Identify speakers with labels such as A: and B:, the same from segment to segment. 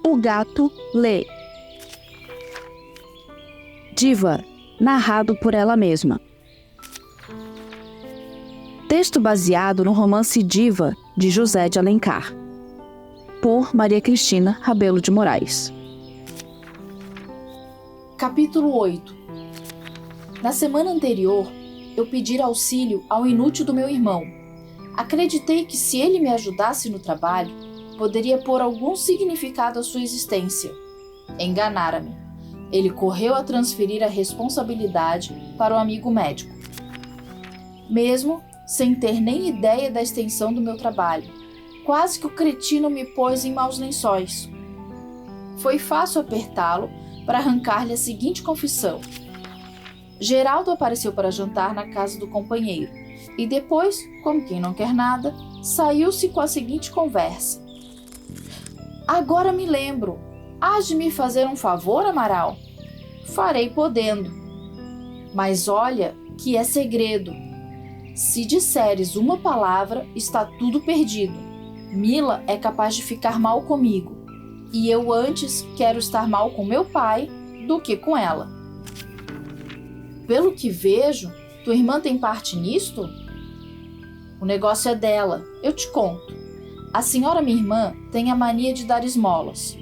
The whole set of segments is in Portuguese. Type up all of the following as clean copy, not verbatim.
A: O gato lê. Diva, narrado por ela mesma. Texto baseado no romance Diva, de José de Alencar, por Maria Cristina Rabelo de Moraes.
B: Capítulo 8. Na semana anterior, eu pedi auxílio ao inútil do meu irmão. Acreditei que se ele me ajudasse no trabalho, poderia pôr algum significado à sua existência. Enganara-me. Ele correu a transferir a responsabilidade para o amigo médico. Mesmo sem ter nem ideia da extensão do meu trabalho, quase que o cretino me pôs em maus lençóis. Foi fácil apertá-lo para arrancar-lhe a seguinte confissão. Geraldo apareceu para jantar na casa do companheiro e depois, como quem não quer nada, saiu-se com a seguinte conversa. Agora me lembro, hás de me fazer um favor, Amaral? Farei podendo. Mas olha que é segredo. Se disseres uma palavra, está tudo perdido. Mila é capaz de ficar mal comigo, e eu antes quero estar mal com meu pai do que com ela. Pelo que vejo, tua irmã tem parte nisto? O negócio é dela, eu te conto. A senhora minha irmã tem a mania de dar esmolas.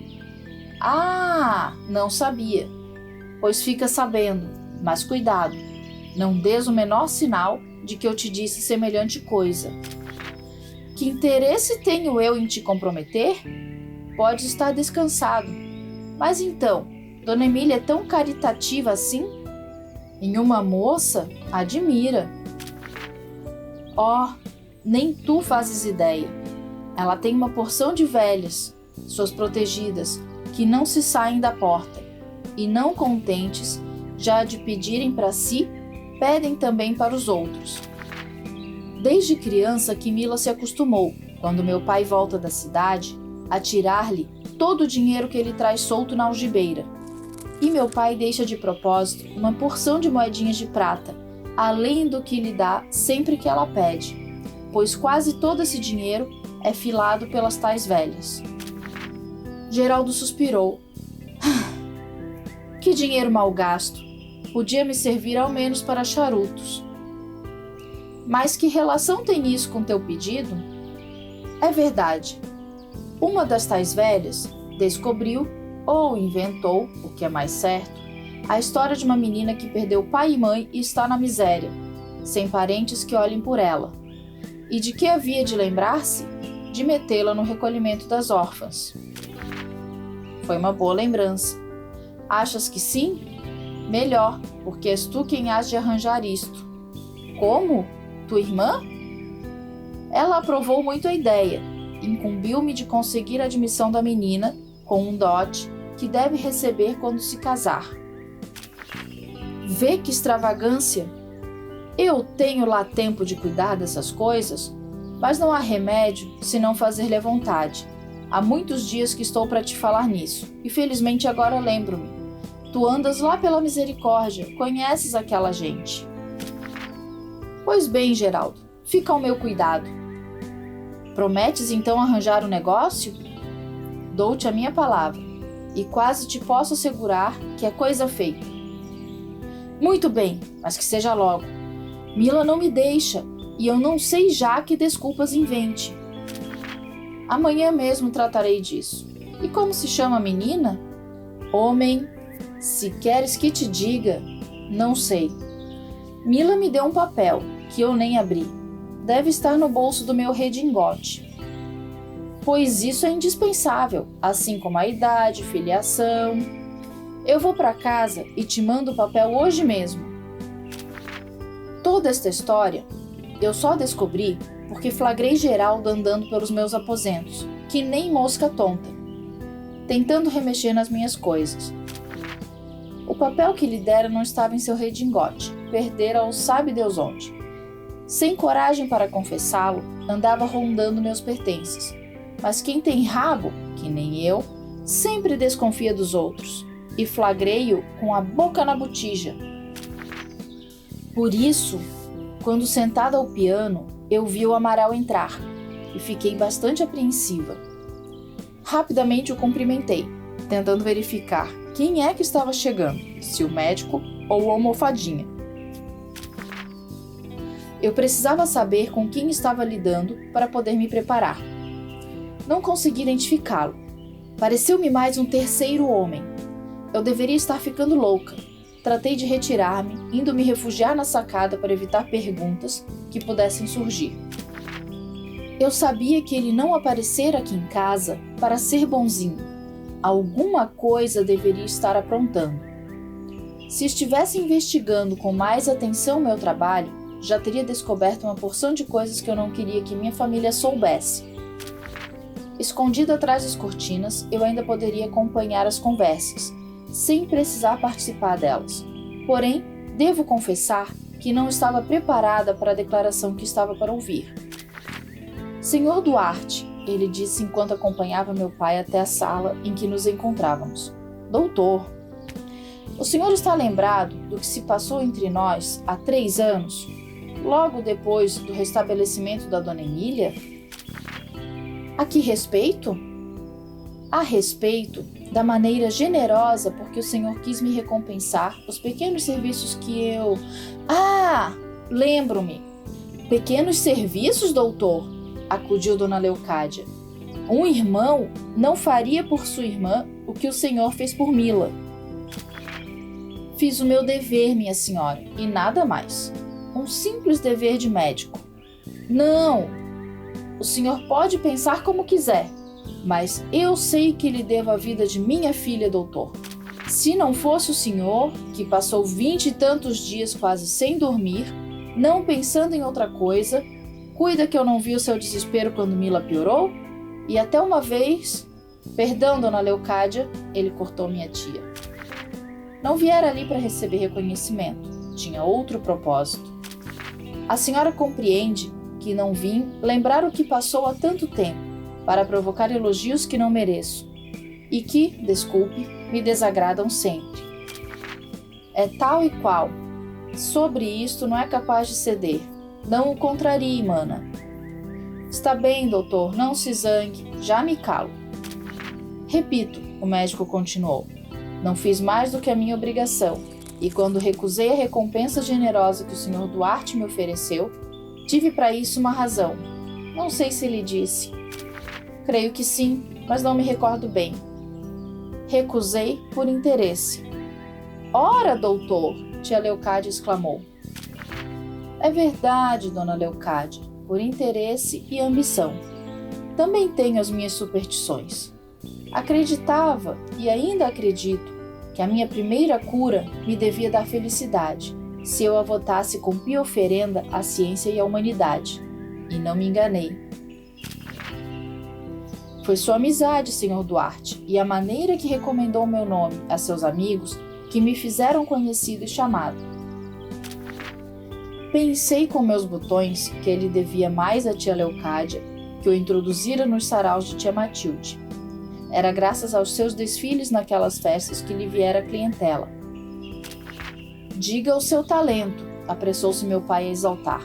B: Ah, não sabia. Pois fica sabendo, mas cuidado, não dês o menor sinal de que eu te disse semelhante coisa. Que interesse tenho eu em te comprometer? Pode estar descansado. Mas então, Dona Emília é tão caritativa assim? Em uma moça, admira. Oh, nem tu fazes ideia. Ela tem uma porção de velhas, suas protegidas, que não se saem da porta, e não contentes já de pedirem para si, pedem também para os outros. Desde criança que Mila se acostumou, quando meu pai volta da cidade, a tirar-lhe todo o dinheiro que ele traz solto na algibeira. E meu pai deixa de propósito uma porção de moedinhas de prata, além do que lhe dá sempre que ela pede, pois quase todo esse dinheiro é filado pelas tais velhas. Geraldo suspirou. Que dinheiro mal gasto. Podia me servir ao menos para charutos. Mas que relação tem isso com teu pedido? É verdade. Uma das tais velhas descobriu, ou inventou, o que é mais certo, a história de uma menina que perdeu pai e mãe e está na miséria, sem parentes que olhem por ela. E de que havia de lembrar-se? De metê-la no recolhimento das órfãs. Foi uma boa lembrança. Achas que sim? Melhor, porque és tu quem hás de arranjar isto. Como? Tua irmã? Ela aprovou muito a ideia. Incumbiu-me de conseguir a admissão da menina com um dote que deve receber quando se casar. Vê que extravagância! Eu tenho lá tempo de cuidar dessas coisas, mas não há remédio se não fazer-lhe a vontade. Há muitos dias que estou para te falar nisso, e felizmente agora lembro-me. Tu andas lá pela misericórdia, conheces aquela gente. Pois bem, Geraldo, fica ao meu cuidado. Prometes então arranjar o negócio? Dou-te a minha palavra, e quase te posso assegurar que é coisa feita. Muito bem, mas que seja logo. Mila não me deixa, e eu não sei já que desculpas invente. Amanhã mesmo tratarei disso. E como se chama a menina? Homem, se queres que te diga, não sei. Mila me deu um papel, que eu nem abri. Deve estar no bolso do meu redingote. Pois isso é indispensável, assim como a idade, filiação. Eu vou para casa e te mando o papel hoje mesmo. Toda esta história eu só descobri porque flagrei Geraldo andando pelos meus aposentos, que nem mosca tonta, tentando remexer nas minhas coisas. O papel que lhe dera não estava em seu redingote, perdera-o sabe Deus onde. Sem coragem para confessá-lo, andava rondando meus pertences. Mas quem tem rabo, que nem eu, sempre desconfia dos outros, e flagrei-o com a boca na botija. Por isso, quando sentada ao piano, eu vi o Amaral entrar, e fiquei bastante apreensiva. Rapidamente o cumprimentei, tentando verificar quem é que estava chegando, se o médico ou o almofadinha. Eu precisava saber com quem estava lidando para poder me preparar. Não consegui identificá-lo. Pareceu-me mais um terceiro homem. Eu deveria estar ficando louca. Tratei de retirar-me, indo me refugiar na sacada para evitar perguntas que pudessem surgir. Eu sabia que ele não aparecera aqui em casa para ser bonzinho. Alguma coisa deveria estar aprontando. Se estivesse investigando com mais atenção meu trabalho, já teria descoberto uma porção de coisas que eu não queria que minha família soubesse. Escondida atrás das cortinas, eu ainda poderia acompanhar as conversas, sem precisar participar delas. Porém, devo confessar que não estava preparada para a declaração que estava para ouvir. Senhor Duarte, ele disse enquanto acompanhava meu pai até a sala em que nos encontrávamos. Doutor, o senhor está lembrado do que se passou entre nós há 3 anos, logo depois do restabelecimento da dona Emília? A que respeito? A respeito da maneira generosa porque o senhor quis me recompensar os pequenos serviços que eu... Ah, lembro-me. Pequenos serviços, doutor? Acudiu dona Leocádia. Um irmão não faria por sua irmã o que o senhor fez por Mila. Fiz o meu dever, minha senhora, e nada mais. Um simples dever de médico. Não! O senhor pode pensar como quiser, mas eu sei que lhe devo a vida de minha filha, doutor. Se não fosse o senhor, que passou 20 e tantos dias quase sem dormir, não pensando em outra coisa, cuida que eu não vi o seu desespero quando Mila piorou? E até uma vez... Perdão, dona Leocádia, ele cortou minha tia. Não viera ali para receber reconhecimento. Tinha outro propósito. A senhora compreende que não vim lembrar o que passou há tanto tempo para provocar elogios que não mereço e que, desculpe, me desagradam sempre. É tal e qual. Sobre isto não é capaz de ceder. Não o contrarie, mana. Está bem, doutor, não se zangue, já me calo. Repito, o médico continuou, não fiz mais do que a minha obrigação, e quando recusei a recompensa generosa que o senhor Duarte me ofereceu, tive para isso uma razão. Não sei se lhe disse. Creio que sim, mas não me recordo bem. Recusei por interesse. Ora, doutor, tia Leocádia exclamou. É verdade, dona Leocádia, por interesse e ambição. Também tenho as minhas superstições. Acreditava, e ainda acredito, que a minha primeira cura me devia dar felicidade, se eu a votasse com pia oferenda à ciência e à humanidade. E não me enganei. Foi sua amizade, senhor Duarte, e a maneira que recomendou meu nome a seus amigos que me fizeram conhecido e chamado. Pensei com meus botões que ele devia mais à tia Leocádia, que o introduzira nos saraus de tia Matilde. Era graças aos seus desfiles naquelas festas que lhe viera a clientela. Diga o seu talento, apressou-se meu pai a exaltar.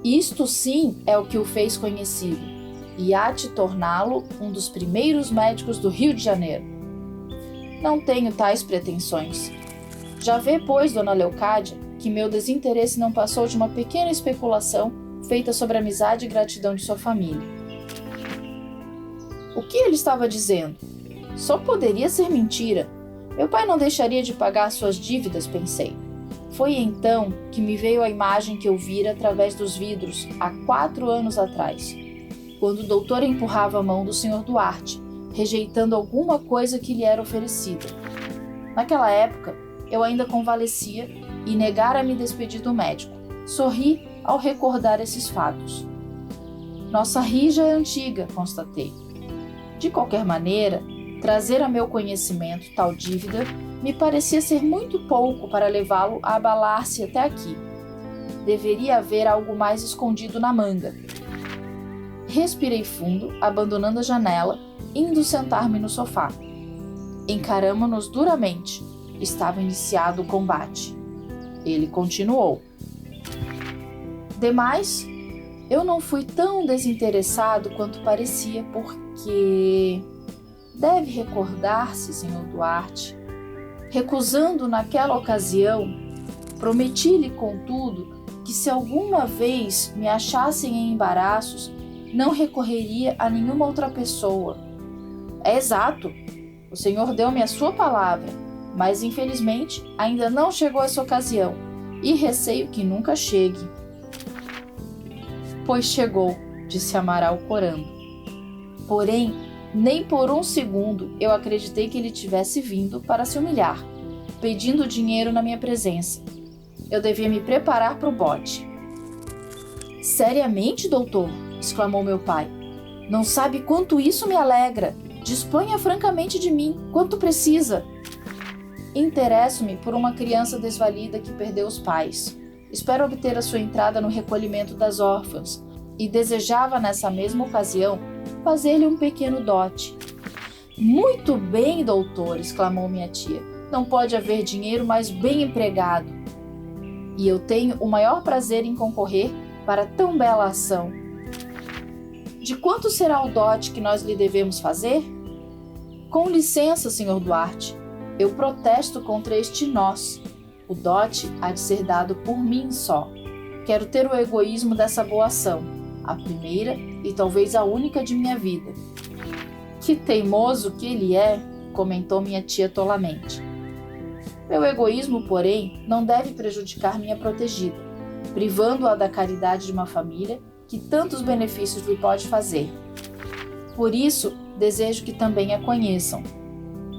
B: Isto sim é o que o fez conhecido, e há de torná-lo um dos primeiros médicos do Rio de Janeiro. Não tenho tais pretensões. Já vê, pois, dona Leocádia, que meu desinteresse não passou de uma pequena especulação feita sobre a amizade e gratidão de sua família. O que ele estava dizendo? Só poderia ser mentira. Meu pai não deixaria de pagar suas dívidas, pensei. Foi então que me veio a imagem que eu vira através dos vidros há 4 anos atrás, quando o doutor empurrava a mão do senhor Duarte, rejeitando alguma coisa que lhe era oferecida. Naquela época, eu ainda convalescia e negara me despedir do médico. Sorri ao recordar esses fatos. Nossa rija é antiga, constatei. De qualquer maneira, trazer a meu conhecimento tal dívida me parecia ser muito pouco para levá-lo a abalar-se até aqui. Deveria haver algo mais escondido na manga. Respirei fundo, abandonando a janela, indo sentar-me no sofá. Encaramo-nos duramente. Estava iniciado o combate. Ele continuou. Demais, eu não fui tão desinteressado quanto parecia, porque... deve recordar-se, Sr. Duarte. Recusando naquela ocasião, prometi-lhe, contudo, que se alguma vez me achassem em embaraços, não recorreria a nenhuma outra pessoa. É exato. O senhor deu-me a sua palavra, mas infelizmente ainda não chegou essa ocasião, e receio que nunca chegue. Pois chegou, disse Amaral corando. Porém, nem por um segundo eu acreditei que ele tivesse vindo para se humilhar, pedindo dinheiro na minha presença. Eu devia me preparar para o bote. Seriamente, doutor? Exclamou meu pai. Não sabe quanto isso me alegra. Disponha francamente de mim, quanto precisa. Interesso-me por uma criança desvalida que perdeu os pais. Espero obter a sua entrada no recolhimento das órfãs e desejava, nessa mesma ocasião, fazer-lhe um pequeno dote. Muito bem, doutor, exclamou minha tia. Não pode haver dinheiro mais bem empregado. E eu tenho o maior prazer em concorrer para tão bela ação. De quanto será o dote que nós lhe devemos fazer? Com licença, Sr. Duarte, eu protesto contra este nós. O dote há de ser dado por mim só. Quero ter o egoísmo dessa boa ação, a primeira e talvez a única de minha vida. Que teimoso que ele é, comentou minha tia tolamente. Meu egoísmo, porém, não deve prejudicar minha protegida, privando-a da caridade de uma família que tantos benefícios lhe pode fazer. Por isso, desejo que também a conheçam.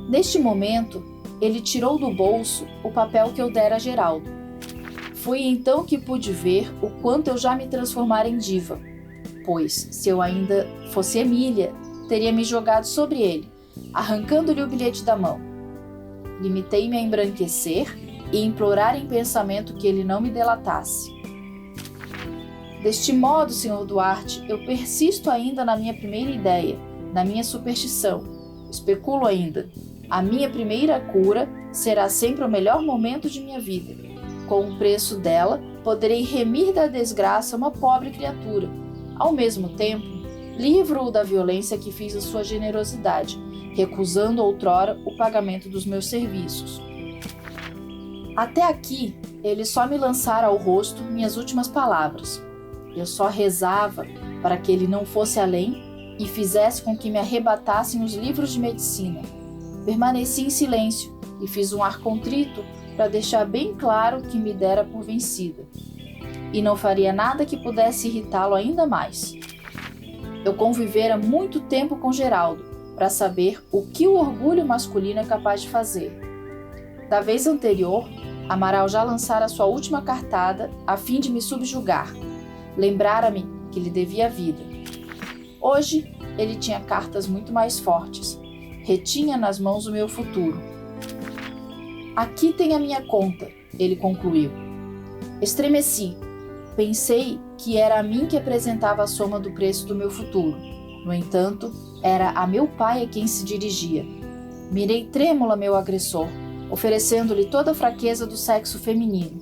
B: Neste momento, ele tirou do bolso o papel que eu dera a Geraldo. Foi então que pude ver o quanto eu já me transformara em diva, pois, se eu ainda fosse Emília, teria me jogado sobre ele, arrancando-lhe o bilhete da mão. Limitei-me a embranquecer e implorar em pensamento que ele não me delatasse. Deste modo, Sr. Duarte, eu persisto ainda na minha primeira ideia, na minha superstição. Especulo ainda. A minha primeira cura será sempre o melhor momento de minha vida. Com o preço dela, poderei remir da desgraça uma pobre criatura. Ao mesmo tempo, livro-o da violência que fiz à sua generosidade, recusando outrora o pagamento dos meus serviços. Até aqui, ele só me lançara ao rosto minhas últimas palavras. Eu só rezava para que ele não fosse além e fizesse com que me arrebatassem os livros de medicina. Permaneci em silêncio e fiz um ar contrito para deixar bem claro que me dera por vencida. E não faria nada que pudesse irritá-lo ainda mais. Eu convivera muito tempo com Geraldo para saber o que o orgulho masculino é capaz de fazer. Da vez anterior, Amaral já lançara sua última cartada a fim de me subjugar. Lembrara-me que lhe devia a vida. Hoje, ele tinha cartas muito mais fortes. Retinha nas mãos o meu futuro. Aqui tem a minha conta, ele concluiu. Estremeci. Pensei que era a mim que apresentava a soma do preço do meu futuro. No entanto, era a meu pai a quem se dirigia. Mirei trêmula meu agressor, oferecendo-lhe toda a fraqueza do sexo feminino.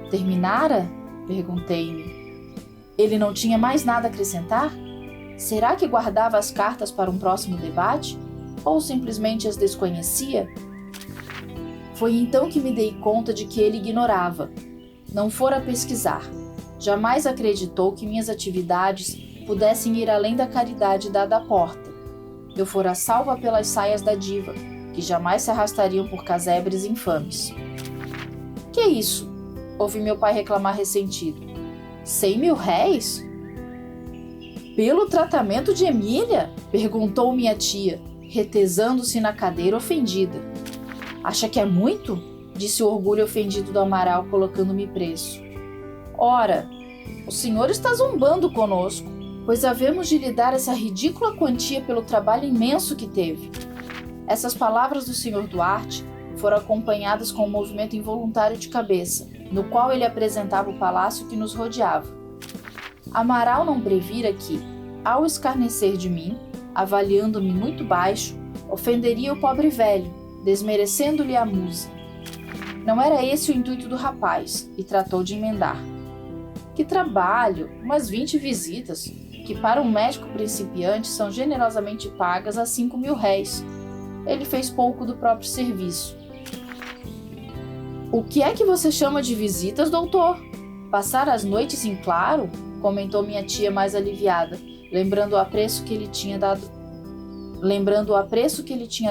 B: Terminara? Perguntei-me. Ele não tinha mais nada a acrescentar? Será que guardava as cartas para um próximo debate? Ou simplesmente as desconhecia? Foi então que me dei conta de que ele ignorava. Não fora pesquisar. Jamais acreditou que minhas atividades pudessem ir além da caridade dada à porta. Eu fora salva pelas saias da diva, que jamais se arrastariam por casebres infames. Que é isso? Ouvi meu pai reclamar ressentido. 100.000 réis? Pelo tratamento de Emília? Perguntou minha tia, retesando-se na cadeira ofendida. Acha que é muito? Disse o orgulho ofendido do Amaral, colocando-me preço. Ora, o senhor está zombando conosco, pois havemos de lhe dar essa ridícula quantia pelo trabalho imenso que teve. Essas palavras do Sr. Duarte foram acompanhadas com um movimento involuntário de cabeça, no qual ele apresentava o palácio que nos rodeava. Amaral não previra que, ao escarnecer de mim, avaliando-me muito baixo, ofenderia o pobre velho, desmerecendo-lhe a musa. Não era esse o intuito do rapaz, e tratou de emendar. Que trabalho, umas 20 visitas. que para um médico principiante são generosamente pagas a 5.000 réis. Ele fez pouco do próprio serviço. O que é que você chama de visitas, doutor? Passar as noites em claro? Comentou minha tia mais aliviada, lembrando o apreço que ele tinha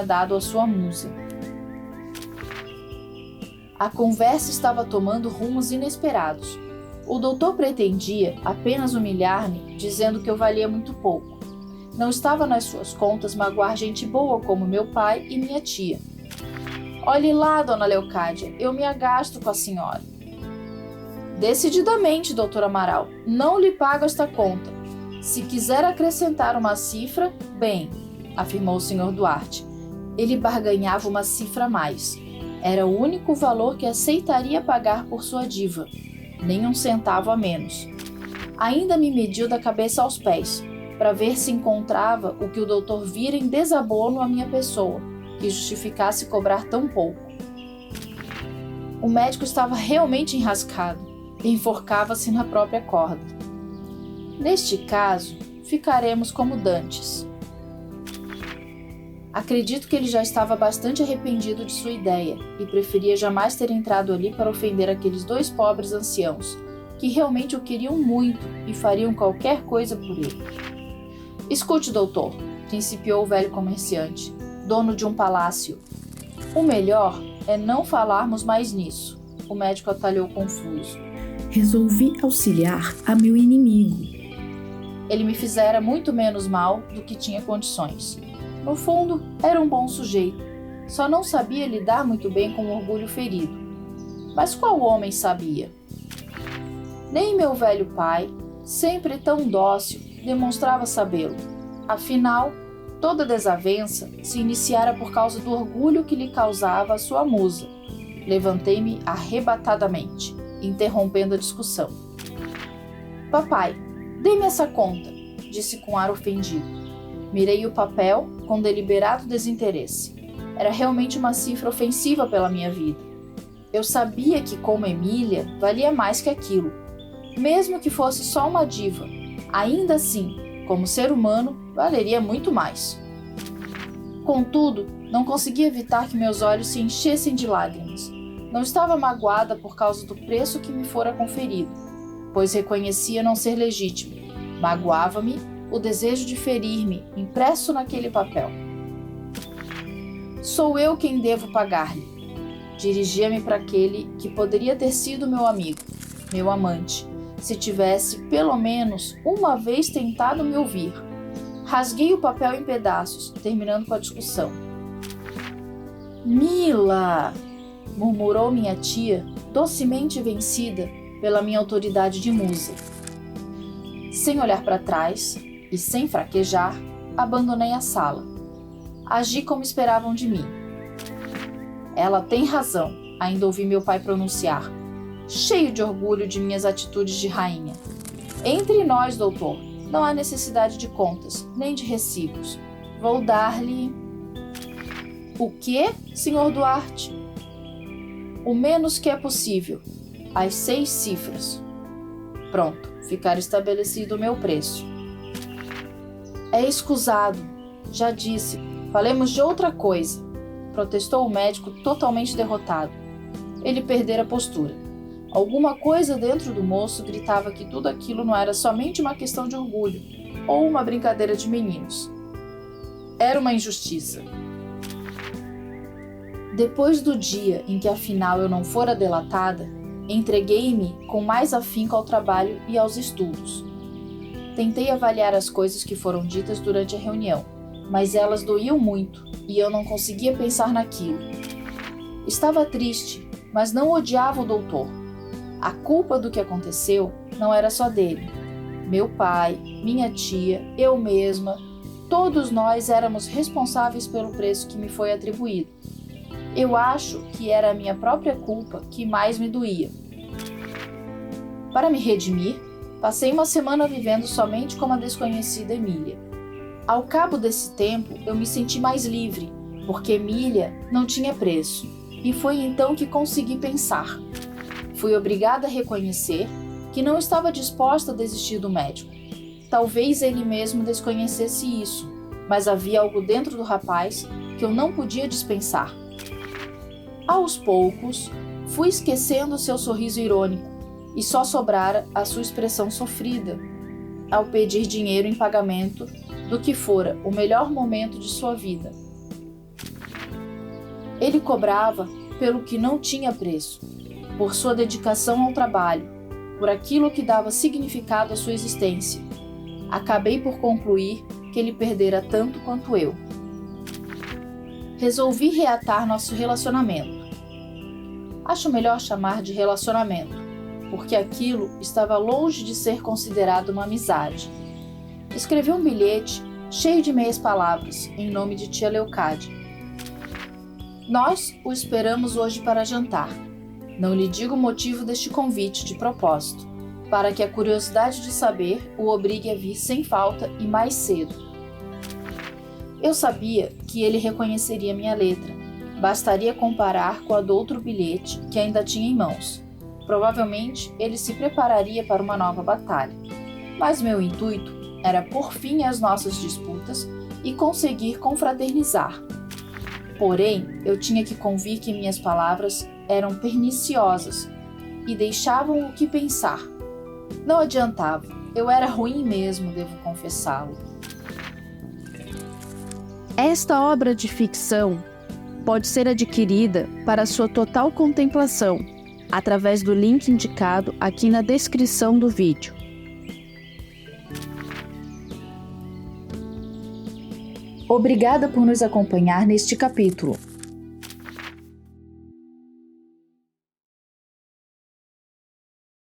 B: dado à sua musa. A conversa estava tomando rumos inesperados. O doutor pretendia apenas humilhar-me, dizendo que eu valia muito pouco. Não estava nas suas contas magoar gente boa como meu pai e minha tia. Olhe lá, dona Leocádia, eu me agasto com a senhora. Decididamente, doutor Amaral, não lhe pago esta conta. Se quiser acrescentar uma cifra, bem, afirmou o Sr. Duarte. Ele barganhava uma cifra a mais. Era o único valor que aceitaria pagar por sua diva, nem um centavo a menos. Ainda me mediu da cabeça aos pés, para ver se encontrava o que o doutor vira em desabono à minha pessoa, que justificasse cobrar tão pouco. O médico estava realmente enrascado e enforcava-se na própria corda. Neste caso, ficaremos como dantes. Acredito que ele já estava bastante arrependido de sua ideia e preferia jamais ter entrado ali para ofender aqueles 2 pobres anciãos, que realmente o queriam muito e fariam qualquer coisa por ele. Escute, doutor, principiou o velho comerciante, dono de um palácio. O melhor é não falarmos mais nisso. O médico atalhou confuso.
C: Resolvi auxiliar a meu inimigo.
B: Ele me fizera muito menos mal do que tinha condições. No fundo, era um bom sujeito, só não sabia lidar muito bem com o orgulho ferido. Mas qual homem sabia? Nem meu velho pai, sempre tão dócil, demonstrava sabê-lo. Afinal, toda desavença se iniciara por causa do orgulho que lhe causava a sua musa. Levantei-me arrebatadamente, interrompendo a discussão. Papai, dê-me essa conta, disse com ar ofendido. Mirei o papel com deliberado desinteresse. Era realmente uma cifra ofensiva pela minha vida. Eu sabia que, como Emília, valia mais que aquilo. Mesmo que fosse só uma diva, ainda assim, como ser humano, valeria muito mais. Contudo, não conseguia evitar que meus olhos se enchessem de lágrimas. Não estava magoada por causa do preço que me fora conferido, pois reconhecia não ser legítimo. Magoava-me o desejo de ferir-me, impresso naquele papel. Sou eu quem devo pagar-lhe. Dirigia-me para aquele que poderia ter sido meu amigo, meu amante, se tivesse, pelo menos, uma vez tentado me ouvir. Rasguei o papel em pedaços, terminando com a discussão. Mila! Murmurou minha tia, docemente vencida pela minha autoridade de musa. Sem olhar para trás e sem fraquejar, abandonei a sala. Agi como esperavam de mim. Ela tem razão, ainda ouvi meu pai pronunciar, cheio de orgulho de minhas atitudes de rainha. Entre nós, doutor, não há necessidade de contas, nem de recibos. Vou dar-lhe... O quê, Sr. Duarte? O menos que é possível, as 6 cifras. Pronto, ficar estabelecido o meu preço. É escusado, já disse, falemos de outra coisa, protestou o médico totalmente derrotado. Ele perdera a postura. Alguma coisa dentro do moço gritava que tudo aquilo não era somente uma questão de orgulho ou uma brincadeira de meninos. Era uma injustiça. Depois do dia em que afinal eu não fora delatada, entreguei-me com mais afinco ao trabalho e aos estudos. Tentei avaliar as coisas que foram ditas durante a reunião, mas elas doíam muito e eu não conseguia pensar naquilo. Estava triste, mas não odiava o doutor. A culpa do que aconteceu não era só dele. Meu pai, minha tia, eu mesma, todos nós éramos responsáveis pelo preço que me foi atribuído. Eu acho que era a minha própria culpa que mais me doía. Para me redimir, passei uma semana vivendo somente como a desconhecida Emília. Ao cabo desse tempo, eu me senti mais livre, porque Emília não tinha preço, e foi então que consegui pensar. Fui obrigada a reconhecer que não estava disposta a desistir do médico. Talvez ele mesmo desconhecesse isso, mas havia algo dentro do rapaz que eu não podia dispensar. Aos poucos, fui esquecendo seu sorriso irônico e só sobrara a sua expressão sofrida ao pedir dinheiro em pagamento do que fora o melhor momento de sua vida. Ele cobrava pelo que não tinha preço, por sua dedicação ao trabalho, por aquilo que dava significado à sua existência. Acabei por concluir que ele perdera tanto quanto eu. Resolvi reatar nosso relacionamento. Acho melhor chamar de relacionamento, porque aquilo estava longe de ser considerado uma amizade. Escrevi um bilhete cheio de meias palavras, em nome de tia Leucádia. Nós o esperamos hoje para jantar. Não lhe digo o motivo deste convite de propósito, para que a curiosidade de saber o obrigue a vir sem falta e mais cedo. Eu sabia que ele reconheceria minha letra. Bastaria comparar com a do outro bilhete que ainda tinha em mãos. Provavelmente ele se prepararia para uma nova batalha. Mas meu intuito era pôr fim às nossas disputas e conseguir confraternizar. Porém, eu tinha que convir que minhas palavras eram perniciosas e deixavam o que pensar. Não adiantava, eu era ruim mesmo, devo confessá-lo.
A: Esta obra de ficção pode ser adquirida para sua total contemplação através do link indicado aqui na descrição do vídeo.
B: Obrigada por nos acompanhar neste capítulo.